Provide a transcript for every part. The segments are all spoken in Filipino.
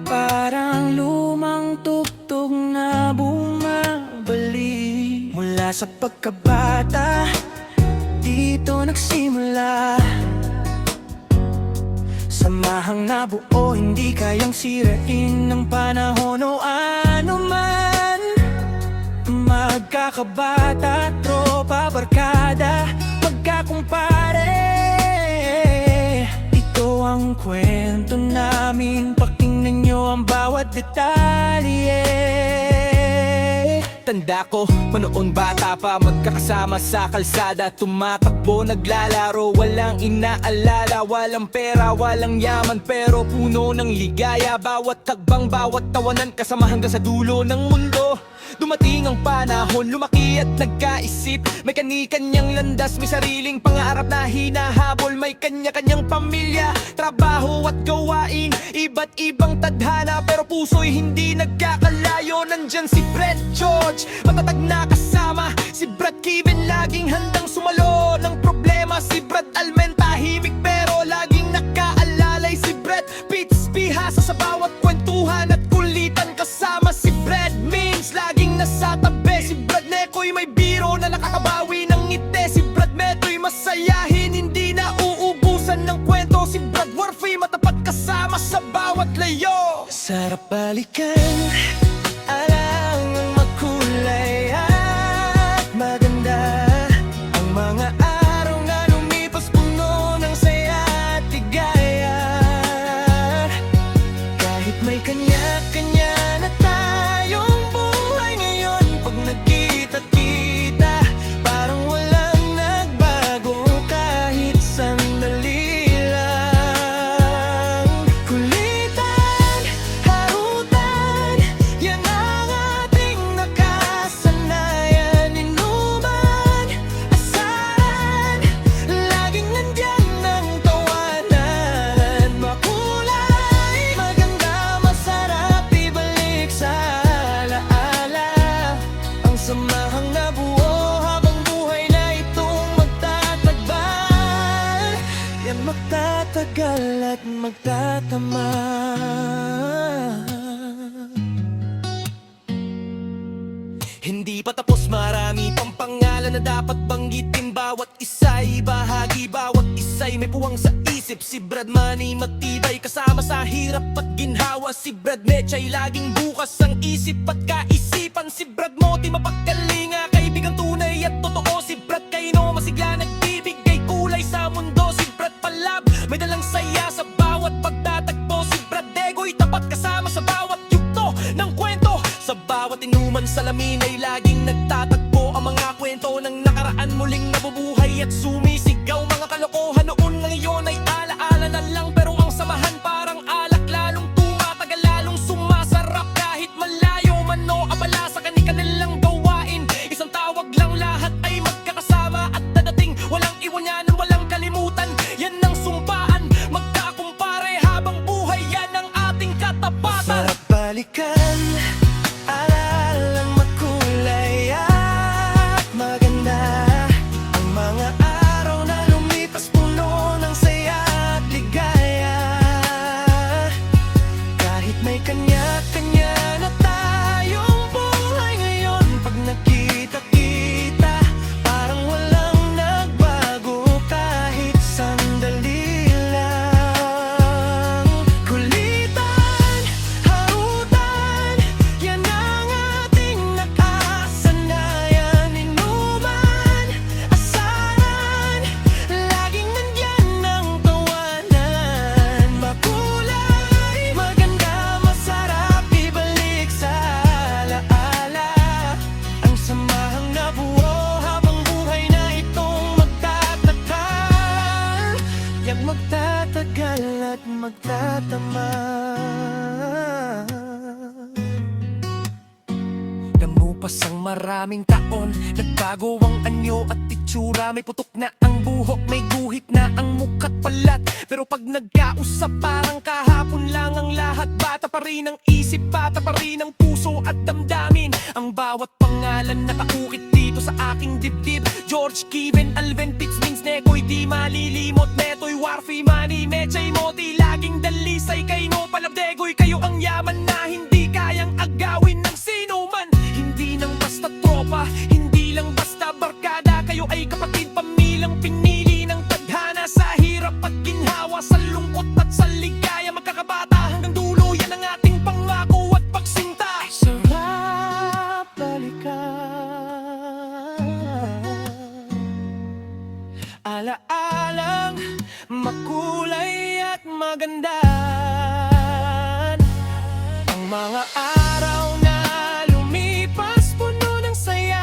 parang lumang tugtog na bumabalik. Mula sa pagkabata, dito nagsimula. Samahang nabuo, hindi kayang sirain ng panahon o ano man. Magkakabata, tropa, barkada, magkakumpare. Ito ang kwento namin, pakinggan nyo ang bawat detalye. Tanda ko, manoon bata pa, magkakasama sa kalsada, tumatakbo, naglalaro, walang inaalala, walang pera, walang yaman, pero puno ng ligaya. Bawat tagbang, bawat tawanan, kasama hanggang sa dulo ng mundo. Dumating ang panahon, lumaki at nagkaisip, may kani-kanyang landas, may sariling pangarap na hinahabol, may kanya-kanyang pamilya, trabaho at gawain, iba't ibang tadhana, pero puso'y hindi nagkakalayo. Nandyan si Brett George, matatag na kasama, si Brett Kevin laging handang sumalo ng problema, si Brett Almen tahimik pero laging nakaalalay, si Brett Pitts pihasa sa bawat kwentuhan at kulitan, kasama si Brett Mings laging nasa tabi, si Brad Neko'y may biro na nakakabawi ng ngiti, si Brad Meto'y masayahin, hindi na uubusan ng kwento, si Brad Warfy matapat kasama sa bawat layo. Sarap balikan, alang ang makulay at maganda, ang mga araw na lumipas puno ng saya at ligaya. Kahit may kanya-kanya na tayong buhay ngayon, pag nagkita-kita, parang walang nagbago kahit sandali lang. Kulitan, harutan, yan ang ating nakasanayan. Inuman, asaran, laging nandyan ang tawanan. Makulay, maganda, masarap, ibalik sa alaala. Ang samahang nabuo habang buhay na itong magtatagban, yan magtatagal at magtataman. Hindi pa tapos, marami pang pangalan na dapat banggitin. Bawat isa'y bahagi, bawat isa'y may puwang sa isip. Si Brad Manny matibay kasama sa hirap at ginhawa, si Brad Mechay laging bukas ang isip at kaisipan, si Brad Moti mapagkalinga, kaibigang tunay at totoo, si Brad Kaino masigla nagbibigay kulay sa mundo, si Brad Palab may dalang saya sa bawat pagtatagpo, si Brad Dego'y tapat kasama sa bawat yugto ng kwento. Sa bawat inuman, salamin ay laging nagtatagpo, ang mga kwento ng nakaraan muling nabubuhay at sumisigaw. Mga kalokohan noon ngayon ay alaala na lang, pero ang samahan parang alak, lalong tumatagal, lalong sumasarap kahit malayo man o abala sa kani-kanilang gawain. Isang tawag lang, lahat ay magkakasama at dadating, walang iwanyanan, walang kalimutan. Yan ang sumpaan, magkakumpare habang buhay, yan ang ating katapatan. Sarap balikan, alalang makulay at maganda, ang mga araw na lumipas puno ng saya at ligaya. Kahit may kanya-kanya na tayong buhay ngayon, pag nagkita-kita, parang walang nagbago kahit sandali lang. Kulitan, harutan, yan ang ating nakasanayan. Inuman, asaran, laging nandyan ang tawanan. Makulay, maganda, masarap, ibalik sa alaala. Ang samahang nabuo habang buhay na itong magtatagal, yan magtatagal at magtataman. Namupas ang maraming taon, nagbago ang anyo at itsura, may putok na ang buhok, may guhit na ang muka't palat, pero pag nagkausap parang kahapon lang ang lahat. Bata pa rin ang isip, bata pa rin ang puso at damdamin, ang bawat pangalan nakaukit dito sa aking dibdib. George, Kevin, Alvin, Tits, Mings, Nekoy, di malilimot, Netoy, Warfi, Manny, Mechay, Moti, laging dalisay, kay no palabdegoy, kayo ang yaman na hindi kayang agawin ng sino man. Hindi nang basta tropa, hindi lang basta barkada, kayo ay kapatid, pamilang pinili ng tadhana. Sa hirap at ginhawa, sa lungkot at sa ligaya, magkakabata hanggang dulo, yan ang ating pangako at pagsinta. Sarap balikan, alaalang makulay at maganda, ang mga araw na lumipas puno ng saya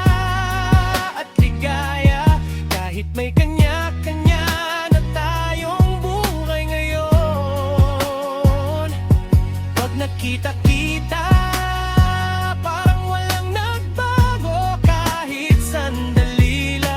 at ligaya. Kahit may kanya-kanya na tayong buhay ngayon, pag nakita-kita parang walang nagbago kahit sandali lang.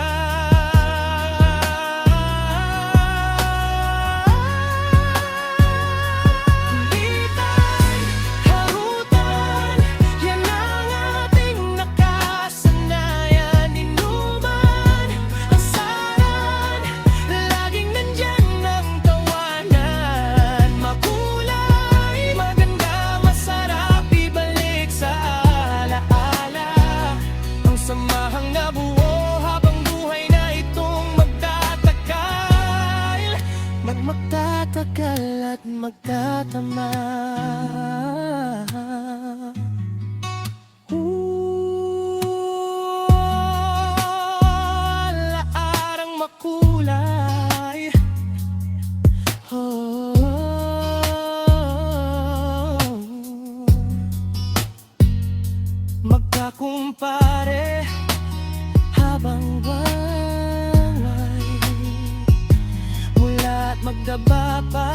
Kulitan, harutan, yan ang ating nakasanayan. Inuman, asaran, laging nandyan ang tawanan. Makulay, maganda, masarap ibalik sa alaala. Ang samahang nabuo habang buhay na itong magtatagal, magtatagal at magtatama. Alaarang makulay, magkakumpare habang buhay, mula't magdaba pa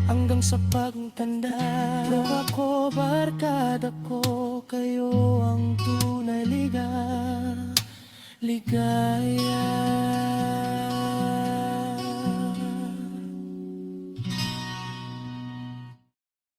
hanggang sa pagtanda. Tropa ko, barkada ko, kayo ang tunay ligaya.